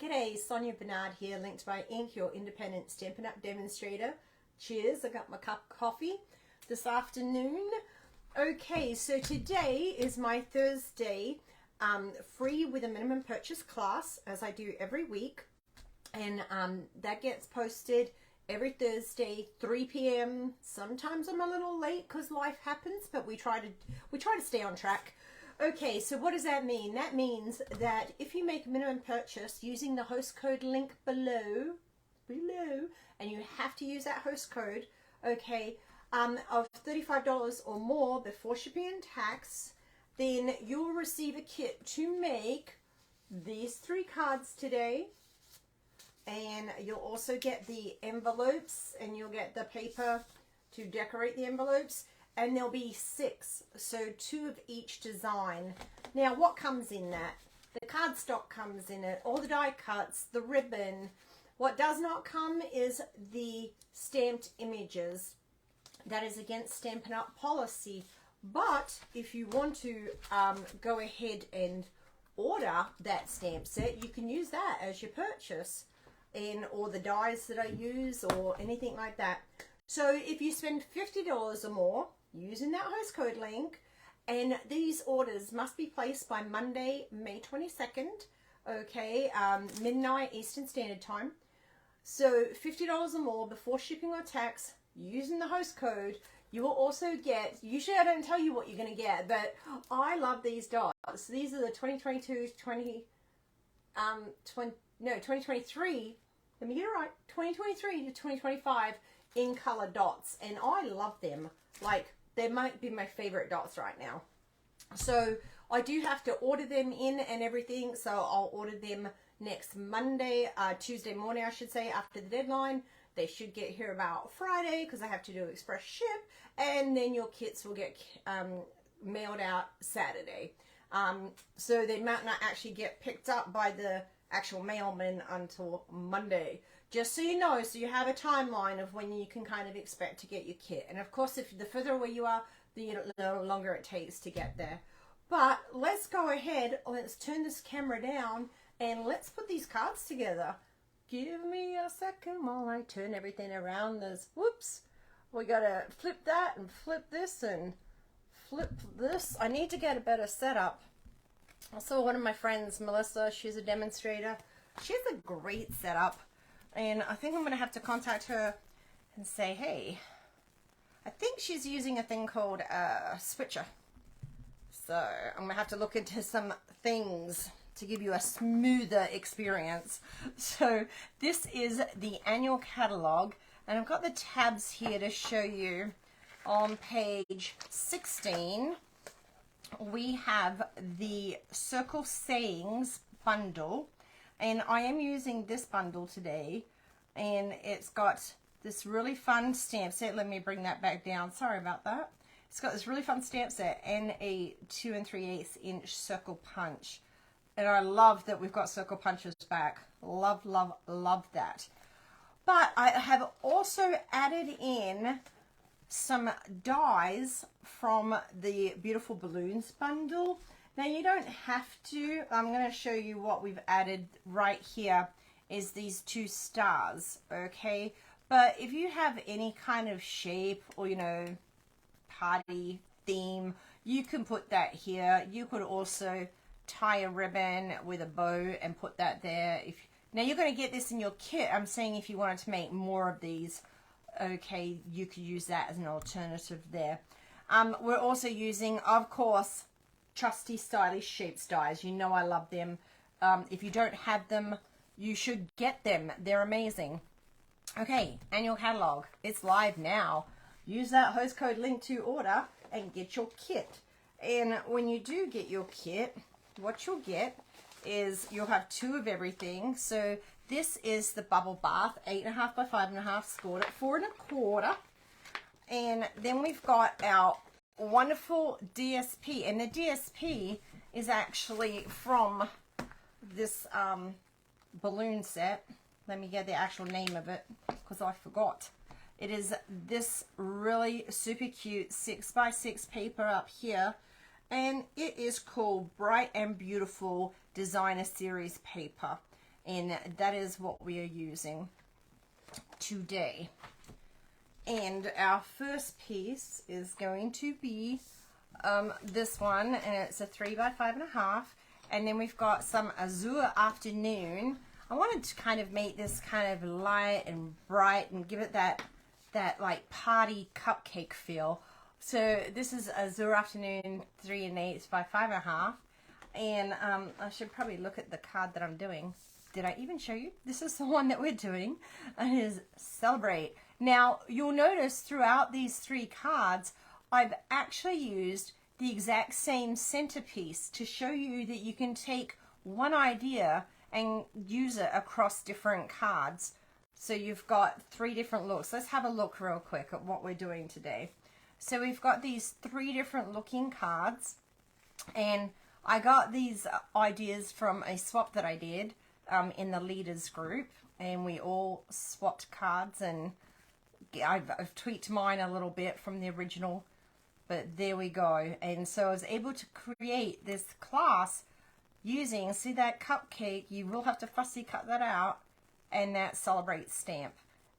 G'day, Sonia Bernard here, linked by Ink, your independent Stampin' Up! Demonstrator. Cheers, I got my cup of coffee this afternoon. Okay, so today is my Thursday free with a minimum purchase class, as I do every week. And that gets posted every Thursday, 3 p.m. Sometimes I'm a little late because life happens, but we try to stay on track. Okay, so what does that mean? That means that if you make a minimum purchase using the host code link below, and you have to use that host code, okay, of $35 or more before shipping and tax, then you'll receive a kit to make these 3 cards today. And you'll also get the envelopes, and you'll get the paper to decorate the envelopes. And there'll be 6, so 2 of each design. Now, what comes in that? The cardstock comes in it, all the die cuts, the ribbon. What does not come is the stamped images. That is against Stampin' Up! Policy. But if you want to go ahead and order that stamp set, you can use that as your purchase, or the dies that I use, or anything like that. So if you spend $50 or more using that host code link, and these orders must be placed by Monday, May 22nd, okay, midnight Eastern Standard Time. So $50 or more before shipping or tax using the host code. You will also get, usually I don't tell you what you're going to get, but I love these dots. These are the 2023, let me get it right, 2023 to 2025 in color dots, and I love them. Like, they might be my favorite dots right now. So I do have to order them in and everything, so I'll order them next Monday, Tuesday morning I should say, after the deadline. They should get here about Friday because I have to do express ship, and then your kits will get mailed out Saturday. So they might not actually get picked up by the actual mailman until Monday. Just so you know, so you have a timeline of when you can kind of expect to get your kit. And of course, if the further away you are, the longer it takes to get there. But let's go ahead, let's turn this camera down, and let's put these cards together. Give me a second while I turn everything around. There's, whoops, we gotta flip that and flip this and flip this. I need to get a better setup. I saw one of my friends, Melissa, she's a demonstrator. She has a great setup. And I think I'm going to have to contact her and say, hey, I think she's using a thing called a switcher. So I'm going to have to look into some things to give you a smoother experience. So this is the annual catalog, and I've got the tabs here to show you. On page 16, we have the Circle Sayings bundle. And I am using this bundle today, and it's got this really fun stamp set. Let me bring that back down. Sorry about that. It's got this really fun stamp set and a 2 3/8 inch circle punch. And I love that we've got circle punches back. Love, love, love that. But I have also added in some dies from the Beautiful Balloons bundle. Now, you don't have to. I'm going to show you what we've added right here is these 2 stars, okay? But if you have any kind of shape or, you know, party theme, you can put that here. You could also tie a ribbon with a bow and put that there. Now, you're going to get this in your kit. I'm saying if you wanted to make more of these, okay, you could use that as an alternative there. We're also using, of course, trusty stylish shapes dies. You know I love them. If you don't have them, you should get them. They're amazing. Okay, annual catalog. It's live now. Use that host code link to order and get your kit. And when you do get your kit, what you'll get is you'll have 2 of everything. So this is the bubble bath, 8.5 by 5.5, scored at 4 1/4. And then we've got our wonderful DSP, and the DSP is actually from this balloon set. Let me get the actual name of it because I forgot. It is this really super cute 6x6 paper up here, and it is called Bright and Beautiful Designer Series paper. and that is what we are using today. And our first piece is going to be this one, and it's a 3 by 5.5, and then we've got some Azure Afternoon. I wanted to kind of make this kind of light and bright and give it that like party cupcake feel. So this is Azure Afternoon 3 1/8 by 5.5, and I should probably look at the card that I'm doing. Did I even show you? This is the one that we're doing, and it is Celebrate. Now, you'll notice throughout these 3 cards, I've actually used the exact same centerpiece to show you that you can take one idea and use it across different cards. So you've got 3 different looks. Let's have a look real quick at what we're doing today. So we've got these 3 different looking cards, and I got these ideas from a swap that I did in the leaders group, and we all swapped cards, and I've tweaked mine a little bit from the original, but there we go. And so I was able to create this class using, see that cupcake, you will have to fussy cut that out, and that Celebrate stamp.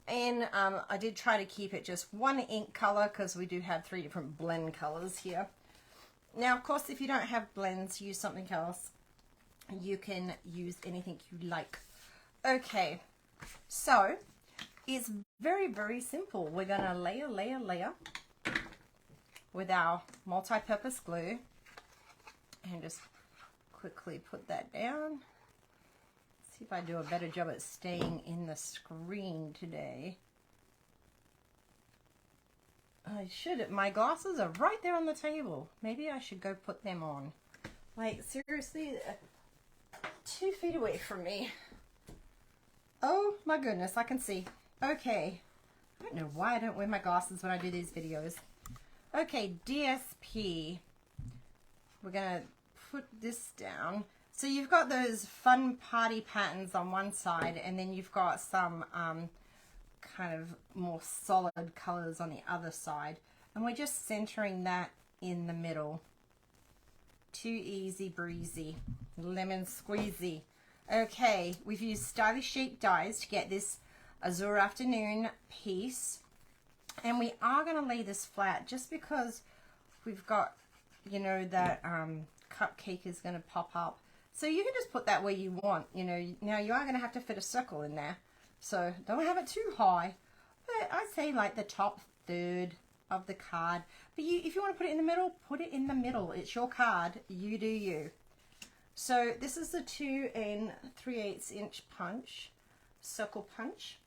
And I did try to keep it just one ink color because we do have 3 different blend colors here. Now, of course, if you don't have blends, use something else. You can use anything you like. Okay, so it's very, very simple. We're going to layer, layer, layer with our multi-purpose glue, and just quickly put that down. See if I do a better job at staying in the screen today. I should. My glasses are right there on the table. Maybe I should go put them on. Like, seriously, 2 feet away from me. Oh my goodness, I can see. Okay. I don't know why I don't wear my glasses when I do these videos. Okay, DSP. We're going to put this down. So you've got those fun party patterns on one side, and then you've got some kind of more solid colors on the other side. And we're just centering that in the middle. Too easy breezy. Lemon squeezy. Okay, we've used stylish shaped dies to get this Azure Afternoon piece. And we are going to lay this flat just because we've got, you know, that cupcake is going to pop up. So you can just put that where you want, you know. Now you are going to have to fit a circle in there. So don't have it too high. But I'd say like the top third of the card. But if you want to put it in the middle, put it in the middle. It's your card. You do you. So this is the 2 3/8 inch punch, circle punch.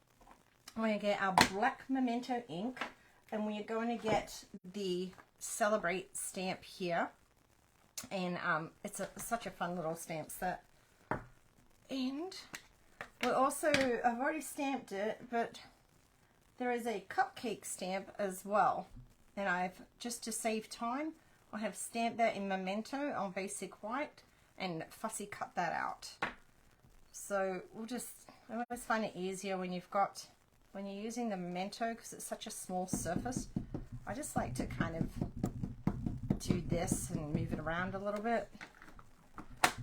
We're going to get our black memento ink, and we are going to get the Celebrate stamp here. And it's such a fun little stamp set. And we also, I've already stamped it, but there is a cupcake stamp as well. And I've, just to save time, I have stamped that in memento on basic white and fussy cut that out. So we'll just, I always find it easier when when you're using the memento, because it's such a small surface. I just like to kind of do this and move it around a little bit.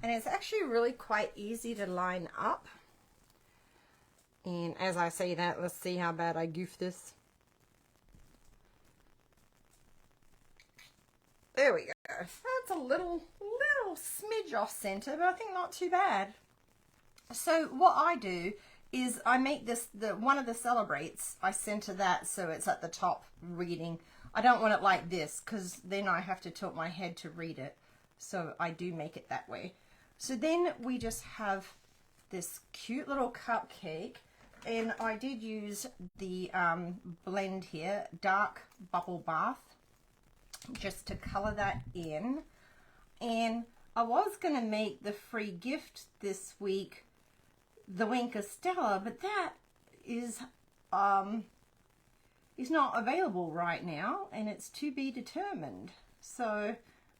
And it's actually really quite easy to line up. And as I say that, let's see how bad I goof this. There we go. That's a little smidge off center, but I think not too bad. So what I do is I make this, one of the Celebrates, I center that so it's at the top reading. I don't want it like this because then I have to tilt my head to read it. So I do make it that way. So then we just have this cute little cupcake, and I did use the blend here, Dark Bubble Bath, just to color that in. And I was going to make the free gift this week the Winker Stella, but that is not available right now, and it's to be determined. So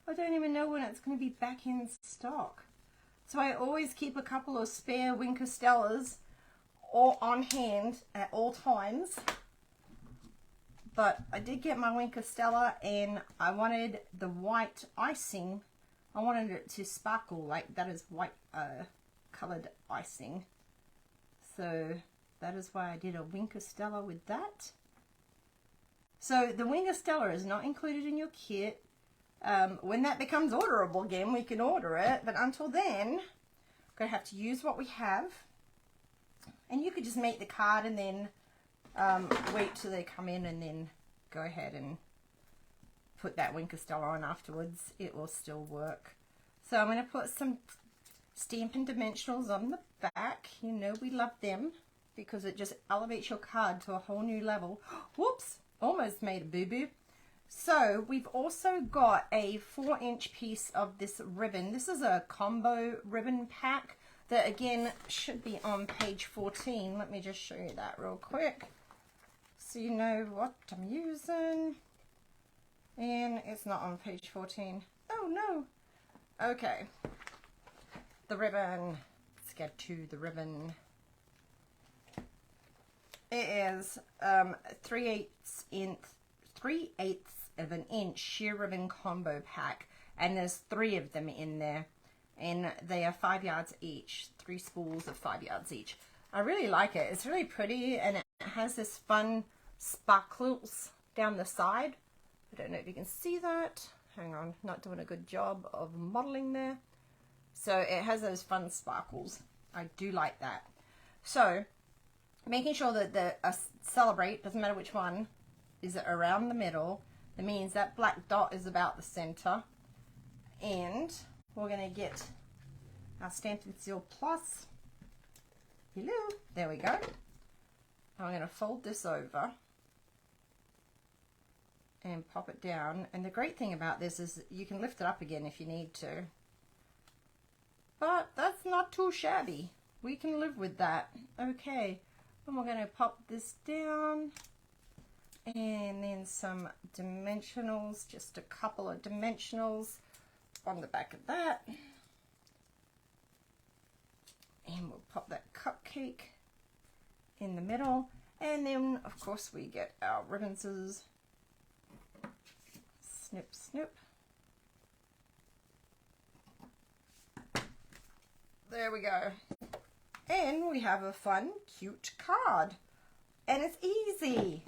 I don't even know when it's going to be back in stock. So I always keep a couple of spare Winker Stellas all on hand at all times. But I did get my Winker Stella, and I wanted the white icing. I wanted it to sparkle like that is white colored icing. So that is why I did a Wink of Stella with that. So the Wink of Stella is not included in your kit. When that becomes orderable again, we can order it. But until then, we're going to have to use what we have. And you could just make the card and then wait till they come in and then go ahead and put that Wink of Stella on afterwards. It will still work. So I'm going to put some Stampin' Dimensionals on the back. You know we love them because it just elevates your card to a whole new level. Whoops, almost made a boo-boo. So we've also got a 4-inch piece of this ribbon. This is a combo ribbon pack that again should be on page 14. Let me just show you that real quick so you know what I'm using. And it's not on page 14. Oh no. Okay. The ribbon. Let's get to the ribbon. It is 3/8 of an inch sheer ribbon combo pack, and there's 3 of them in there, and they are 5 yards each, 3 spools of 5 yards each. I really like it. It's really pretty, and it has this fun sparkles down the side. I don't know if you can see that. Hang on, not doing a good job of modeling there. So it has those fun sparkles. I do like that. So making sure that the Celebrate, doesn't matter which one, is around the middle. That means that black dot is about the center. And we're going to get our Stampin' Seal Plus. Hello, there we go. I'm going to fold this over and pop it down. And the great thing about this is you can lift it up again if you need to. But that's not too shabby. We can live with that. Okay, and we're going to pop this down. And then some dimensionals, just a couple of dimensionals on the back of that. And we'll pop that cupcake in the middle. And then, of course, we get our ribbonses. Snip, snip. There we go. And we have a fun, cute card. And it's easy.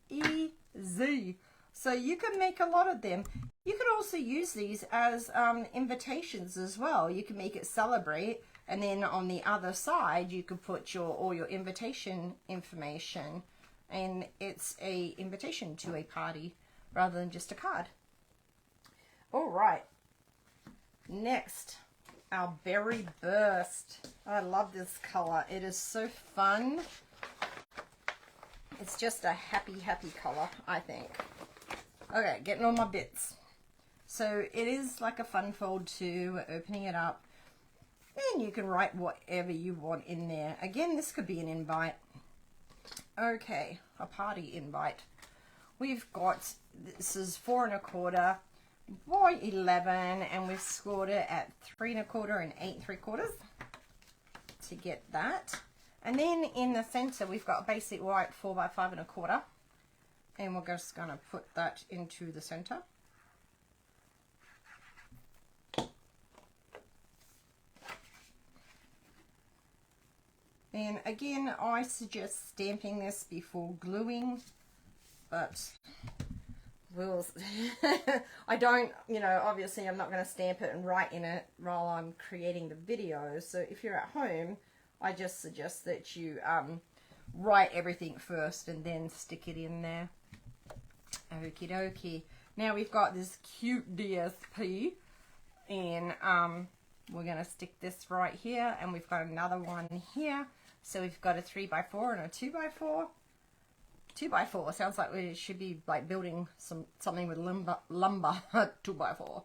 Easy. So you can make a lot of them. You can also use these as invitations as well. You can make it Celebrate, and then on the other side you could put all your invitation information, and it's a invitation to a party rather than just a card. All right, next, our Berry Burst. I love this color. It is so fun. It's just a happy, happy color, I think. Okay, getting all my bits. So it is like a fun fold too. We're opening it up. And you can write whatever you want in there. Again, this could be an invite. Okay, a party invite. We've got, this is 4 1/4 by 11, and we've scored it at 3 1/4 and 8 3/4 to get that. And then in the center, we've got a basic white 4 by 5 1/4. And we're just going to put that into the center. And again, I suggest stamping this before gluing, but I don't, obviously I'm not going to stamp it and write in it while I'm creating the video. So if you're at home, I just suggest that you write everything first and then stick it in there. Okie dokie. Now we've got this cute DSP, and we're going to stick this right here, and we've got another one here. So we've got a 3 by 4 and a 2 by 4. 2 by 4 sounds like we should be like building something with lumber. 2 by 4.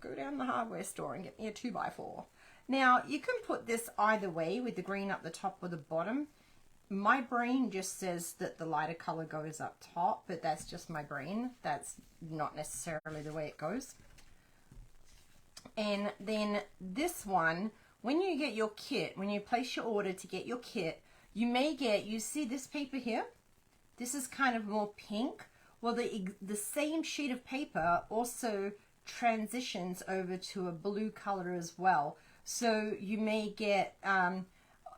Go down the hardware store and get me a 2 by 4. Now you can put this either way, with the green up the top or the bottom. My brain just says that the lighter color goes up top, but that's just my brain. That's not necessarily the way it goes. And then this one, when you get your kit, when you place your order to get your kit, you may get, you see this paper here? This is kind of more pink. Well, the same sheet of paper also transitions over to a blue color as well. So you may get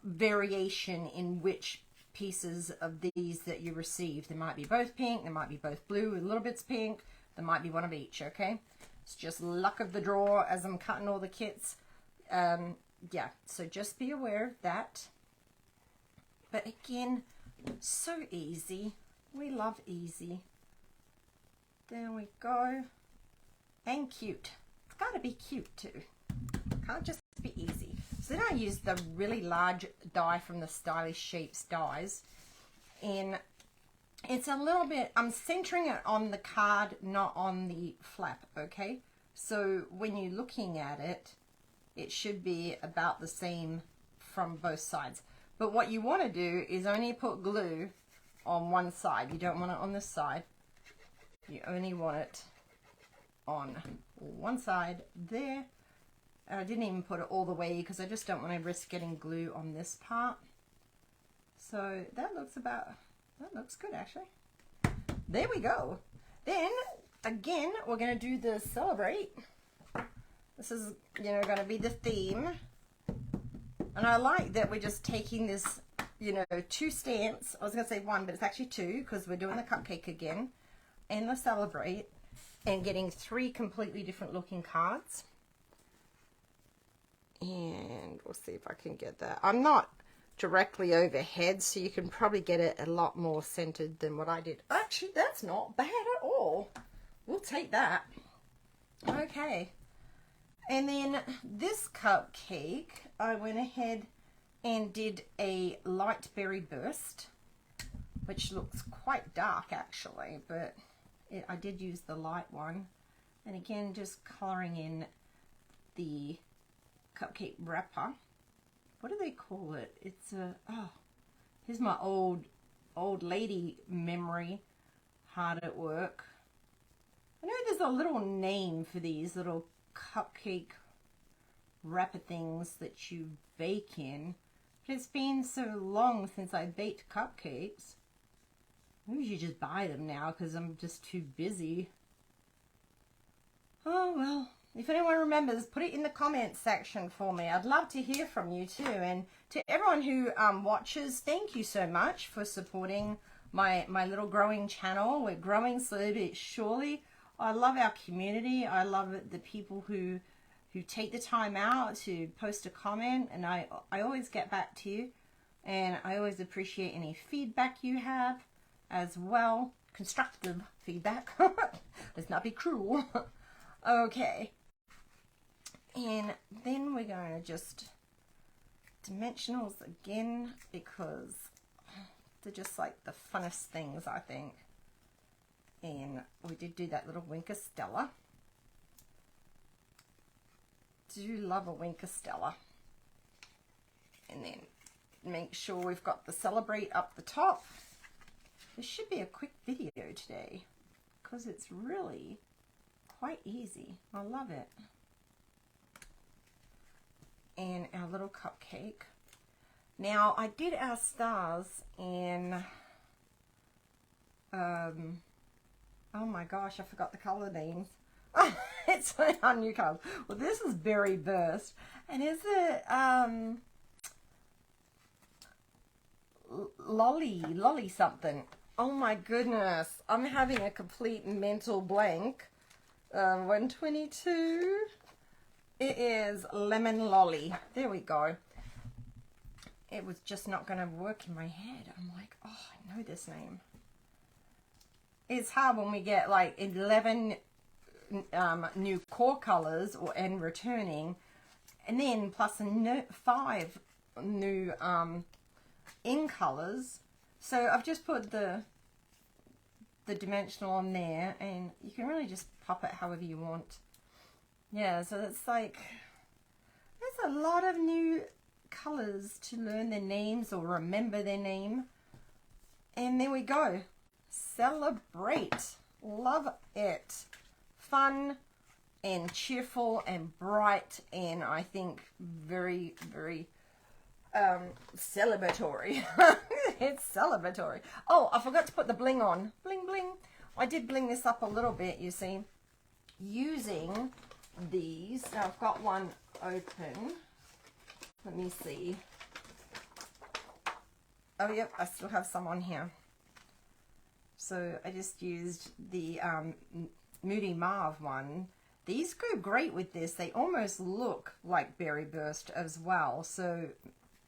variation in which pieces of these that you receive. There might be both pink, there might be both blue, a little bit's pink, there might be one of each, okay? It's just luck of the draw as I'm cutting all the kits. Yeah, so just be aware of that. But again, so easy. We love easy. There we go. And cute. It's got to be cute too. Can't just be easy. So then I use the really large die from the Stylish Shapes dies. And it's a little bit, I'm centering it on the card, not on the flap, okay? So when you're looking at it, it should be about the same from both sides. But what you want to do is only put glue on one side. You don't want it on this side. You only want it on one side there. And I didn't even put it all the way because I just don't want to risk getting glue on this part. So that looks good actually. There we go. Then again, we're going to do the Celebrate. This is, you know, going to be the theme. And I like that we're just taking this, you know, 2 stamps. I was going to say 1, but it's actually 2 because we're doing the cupcake again and the Celebrate, and getting 3 completely different looking cards. And we'll see if I can get that. I'm not directly overhead, so you can probably get it a lot more centered than what I did. Actually, that's not bad at all. We'll take that. Okay. And then this cupcake, I went ahead and did a light berry burst, which looks quite dark actually, but I did use the light one. And again, just coloring in the cupcake wrapper. What do they call it? It's a, oh, here's my old lady memory, hard at work. I know there's a little name for these little cupcake wrapper things that you bake in, but it's been so long since I baked cupcakes. Maybe you just buy them now because I'm just too busy. Oh well, if anyone remembers, put it in the comments section for me. I'd love to hear from you too. And to everyone who watches, thank you so much for supporting my little growing channel. We're growing slowly but surely. I love our community. I love the people who take the time out to post a comment, and I always get back to you, and I always appreciate any feedback you have as well. Constructive feedback. Let's not be cruel. Okay. And then we're going to just dimensionals again because they're just like the funnest things, I think. And we did do that little Winker Stella. Do love a Winker Stella. And then make sure we've got the Celebrate up the top. This should be a quick video today because it's really quite easy. I love it. And our little cupcake. Now I did our stars in oh my gosh, I forgot the color names. It's our new colors. Well, this is Berry Burst, and is it Lolly something? Oh my goodness, I'm having a complete mental blank. 122. It is Lemon Lolly. There we go. It was just not going to work in my head. I'm like, oh, I know this name. It's hard when we get like 11 new core colors and returning, and then plus 5 new in colors. So I've just put the dimensional on there, and you can really just pop it however you want. Yeah, so it's like there's a lot of new colors to learn their names or remember their name. And there we go. Celebrate. Love it. Fun and cheerful and bright, and I think very, very celebratory. It's celebratory. Oh, I forgot to put the bling on. Bling, bling. I did bling this up a little bit, you see, using these. Now I've got one open. Let me see. Oh, yep, I still have some on here. So I just used the Moody Mauve one. These go great with this. They almost look like Berry Burst as well. So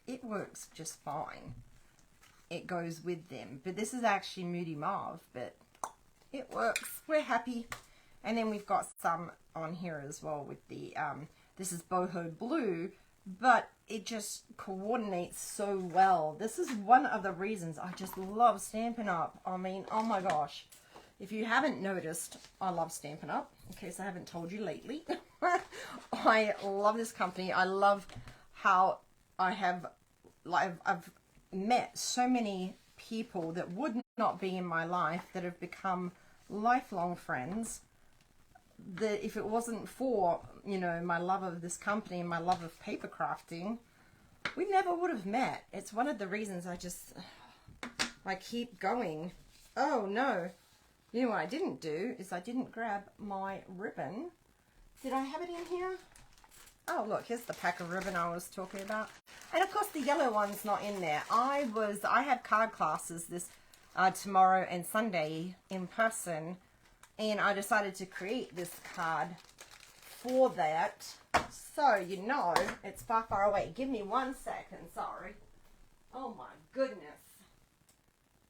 it works just fine. It goes with them. But this is actually Moody Mauve, but it works. We're happy. And then we've got some on here as well with the, this is Boho Blue, but it just coordinates so well. This is one of the reasons I just love Stampin' Up. I mean, oh my gosh. If you haven't noticed, I love Stampin' Up, in case I haven't told you lately. I love this company. I love how I've met so many people that would not be in my life that have become lifelong friends. That if it wasn't for, you know, my love of this company and my love of paper crafting, we never would have met. It's one of the reasons I keep going. Oh no. You know what I didn't do is I didn't grab my ribbon. Did I have it in here? Oh look, here's the pack of ribbon I was talking about. And of course the yellow one's not in there. I have card classes this tomorrow and Sunday in person, and I decided to create this card for that. So you know it's far away. Give me 1 second, sorry. Oh my goodness.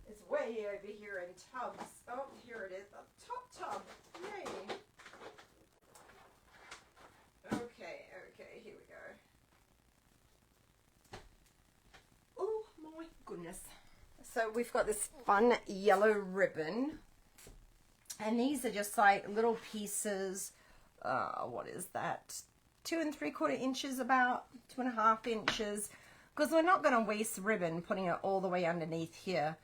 It's way over here in tubs. Oh, here it is. A top tub. Yay. Okay, here we go. Oh my goodness. So we've got this fun yellow ribbon. And these are just like little pieces. What is that? 2 3/4 inches, about 2.5 inches. Because we're not going to waste ribbon putting it all the way underneath here.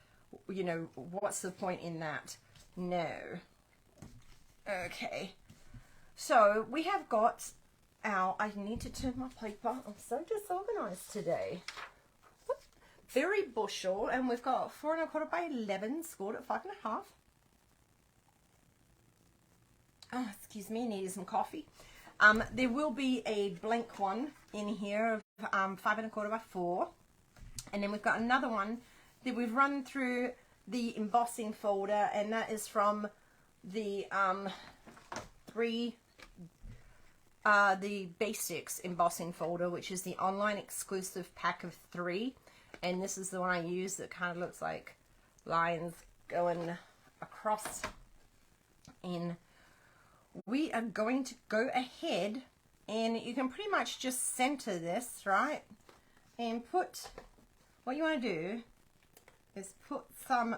You know, what's the point in that? No. Okay. So we have got our, I need to turn my paper. I'm so disorganized today. Very bushel, and we've got 4 1/4 by 11 scored at 5.5. Oh, excuse me, needed some coffee. There will be a blank one in here of 5 1/4 by 4. And then we've got another one that we've run through the embossing folder, and that is from the the basics embossing folder, which is the online exclusive pack of 3. And this is the one I use that kind of looks like lines going across. And we are going to go ahead, and you can pretty much just center this, right? And put, what you want to do is put some,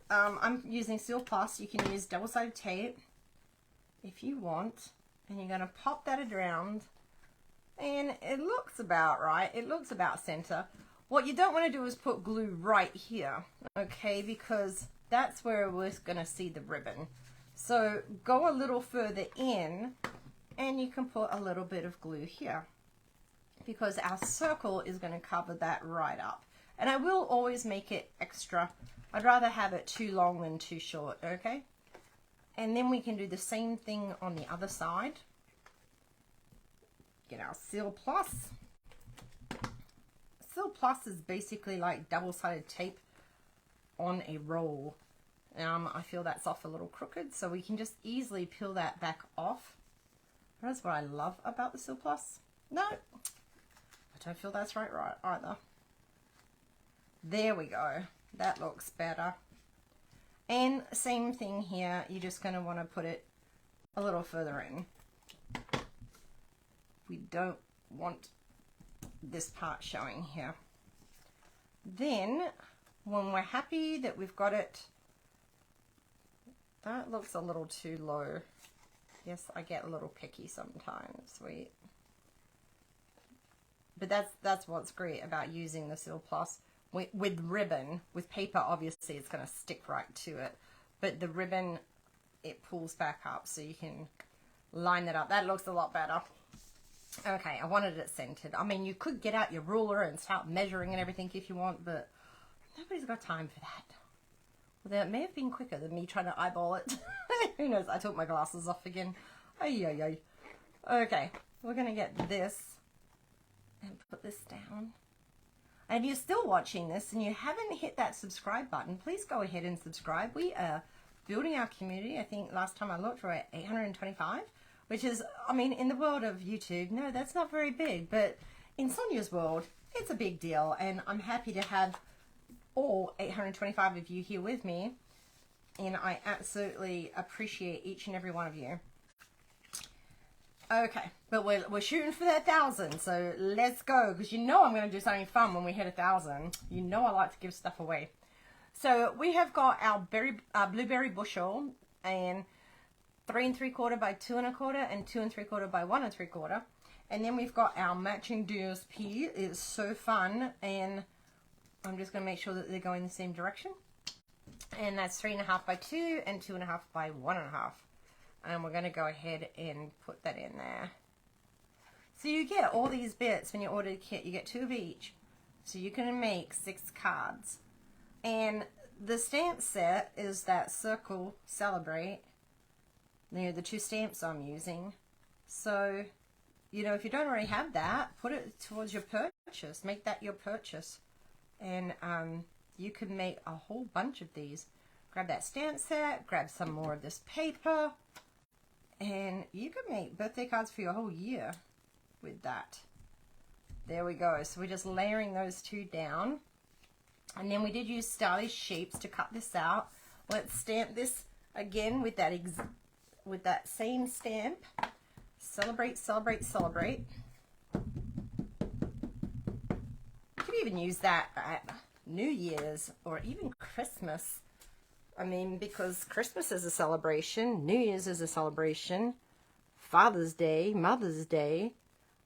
I'm using Seal Plus. You can use double-sided tape if you want, and you're going to pop that around, and it looks about right. It looks about center. What you don't want to do is put glue right here, okay, because that's where we're going to see the ribbon. So go a little further in, and you can put a little bit of glue here, because our circle is going to cover that right up. And I will always make it extra. I'd rather have it too long than too short, okay? And then we can do the same thing on the other side. Get our Seal Plus. Seal Plus is basically like double-sided tape on a roll. I feel that's off a little crooked, so we can just easily peel that back off. That's what I love about the Seal Plus. No, I don't feel that's right either. There we go. That looks better. And same thing here. You're just going to want to put it a little further in. We don't want this part showing here. Then, when we're happy that we've got it, that looks a little too low. Yes, I get a little picky sometimes, sweet. But that's what's great about using the Seal Plus. With ribbon, with paper, obviously it's going to stick right to it. But the ribbon, it pulls back up so you can line it up. That looks a lot better. Okay, I wanted it centered. I mean, you could get out your ruler and start measuring and everything if you want, but nobody's got time for that. Well, that may have been quicker than me trying to eyeball it. Who knows? I took my glasses off again. Ay, ay, ay. Okay, we're going to get this and put this down. And if you're still watching this and you haven't hit that subscribe button, please go ahead and subscribe. We are building our community. I think last time I looked, we're at 825, which is, I mean, in the world of YouTube, no, that's not very big, but in Sonia's world, it's a big deal. And I'm happy to have all 825 of you here with me. And I absolutely appreciate each and every one of you. Okay, but we're shooting for that 1,000, so let's go, because you know I'm going to do something fun when we hit 1,000. You know I like to give stuff away. So we have got our blueberry bushel, and 3 3/4 by 2 1/4, and 2 3/4 by 1 3/4. And then we've got our matching DSP. It's so fun, and I'm just going to make sure that they're going the same direction. And that's 3 1/2 by 2 and 2 1/2 by 1 1/2. And we're going to go ahead and put that in there. So you get all these bits when you order the kit. You get 2 of each. So you can make 6 cards. And the stamp set is that Circle Celebrate. You know, the 2 stamps I'm using. So, you know, if you don't already have that, put it towards your purchase. Make that your purchase. And you can make a whole bunch of these. Grab that stamp set. Grab some more of this paper. And you can make birthday cards for your whole year with that. There we go. So we're just layering those 2 down. And then we did use stylish shapes to cut this out. Let's stamp this again with that same stamp. Celebrate, celebrate, celebrate. You could even use that at New Year's or even Christmas. I mean, because Christmas is a celebration, New Year's is a celebration, Father's Day, Mother's Day.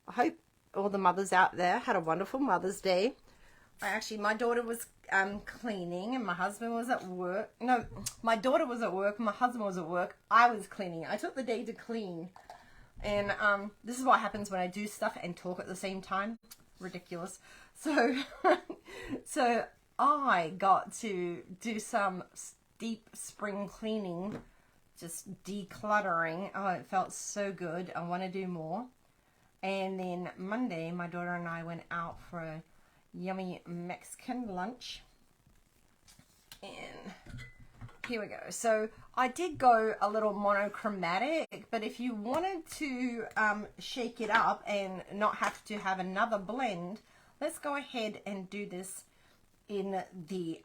I hope all the mothers out there had a wonderful Mother's Day. My daughter was cleaning and my husband was at work. No, my daughter was at work, my husband was at work. I was cleaning. I took the day to clean. And this is what happens when I do stuff and talk at the same time. Ridiculous. So, so I got to do some deep spring cleaning, just decluttering. Oh, it felt so good. I want to do more. And then Monday, my daughter and I went out for a yummy Mexican lunch. And here we go. So I did go a little monochromatic, but if you wanted to shake it up and not have to have another blend, let's go ahead and do this in the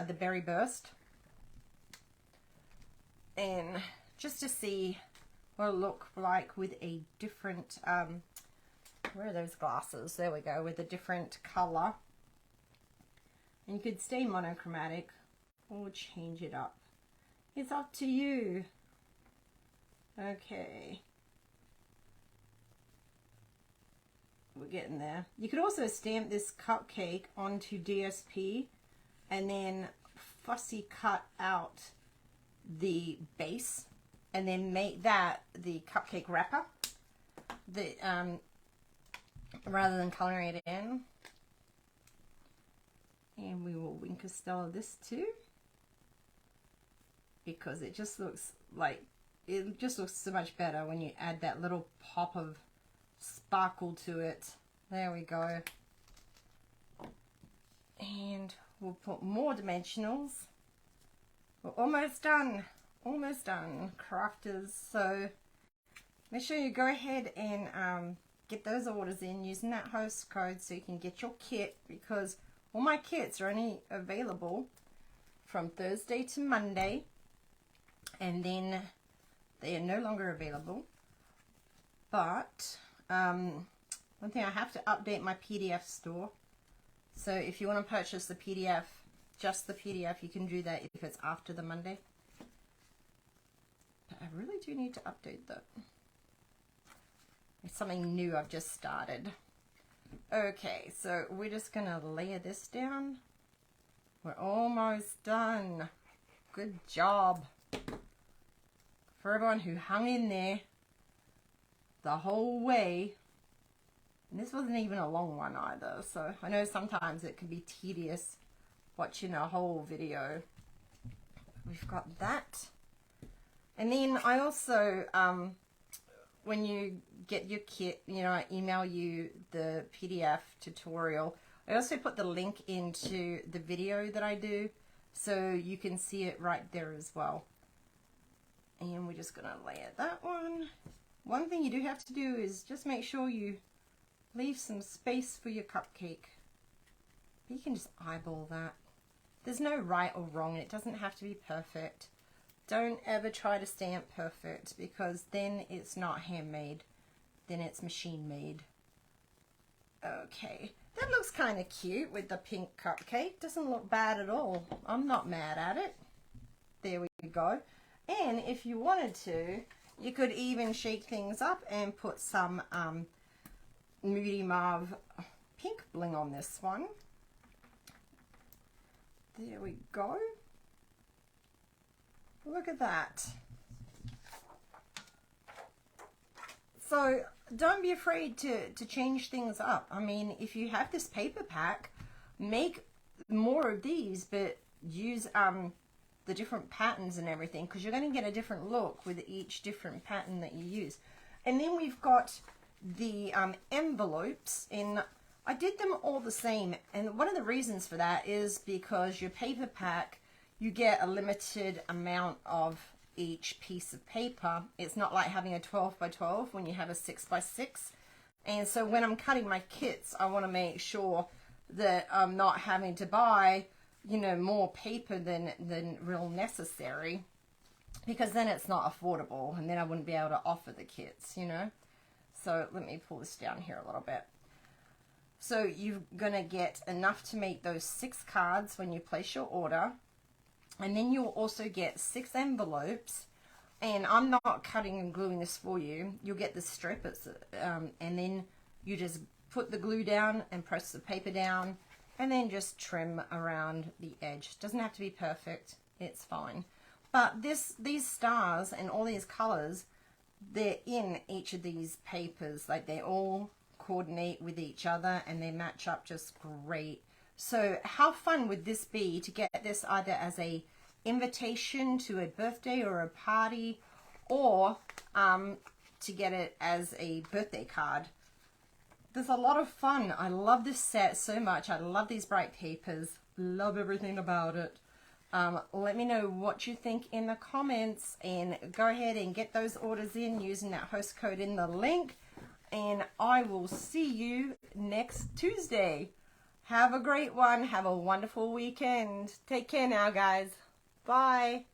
the Berry Burst, and just to see what it'll look like with a different where are those glasses? There we go, with a different color. And you could stay monochromatic or change it up. It's up to you. Okay, we're getting there. You could also stamp this cupcake onto DSP and then fussy cut out the base and then make that the cupcake wrapper, rather than coloring it in. And we will Wink Stella this too, because it just looks like, it just looks so much better when you add that little pop of sparkle to it. There we go. And we'll put more dimensionals. We're almost done. Almost done, crafters. So make sure you go ahead and get those orders in using that host code so you can get your kit, because all my kits are only available from Thursday to Monday, and then they are no longer available. But one thing, I have to update my PDF store. So if you want to purchase the PDF, just the PDF, you can do that if it's after the Monday. But I really do need to update that. It's something new I've just started. Okay, so we're just going to layer this down. We're almost done. Good job. For everyone who hung in there the whole way. And this wasn't even a long one either, so I know sometimes it can be tedious watching a whole video. We've got that. And then I also, when you get your kit, you know, I email you the PDF tutorial. I also put the link into the video that I do, so you can see it right there as well. And we're just going to layer that one. One thing you do have to do is just make sure you leave some space for your cupcake. You can just eyeball that. There's no right or wrong. It doesn't have to be perfect. Don't ever try to stamp perfect, because then it's not handmade. Then it's machine made. Okay. That looks kind of cute with the pink cupcake. Doesn't look bad at all. I'm not mad at it. There we go. And if you wanted to, you could even shake things up and put some Moody Mauve pink bling on this one. There we go. Look at that. So don't be afraid to change things up. I mean, if you have this paper pack, make more of these, but use the different patterns and everything, because you're going to get a different look with each different pattern that you use. And then we've got the envelopes, and I did them all the same, and one of the reasons for that is because your paper pack, you get a limited amount of each piece of paper. It's not like having a 12 by 12 when you have a 6 by 6. And so when I'm cutting my kits, I want to make sure that I'm not having to buy, you know, more paper than real necessary, because then it's not affordable, and then I wouldn't be able to offer the kits, you know. So let me pull this down here a little bit. So you're going to get enough to make those 6 cards when you place your order. And then you'll also get 6 envelopes. And I'm not cutting and gluing this for you. You'll get the strip, and then you just put the glue down and press the paper down, and then just trim around the edge. Doesn't have to be perfect. It's fine. But these stars and all these colors, they're in each of these papers. Like, they all coordinate with each other and they match up just great. So how fun would this be to get this either as a invitation to a birthday or a party, or to get it as a birthday card? There's a lot of fun. I love this set so much. I love these bright papers. Love everything about it. Let me know what you think in the comments, and go ahead and get those orders in using that host code in the link. And I will see you next Tuesday. Have a great one. Have a wonderful weekend. Take care now, guys. Bye.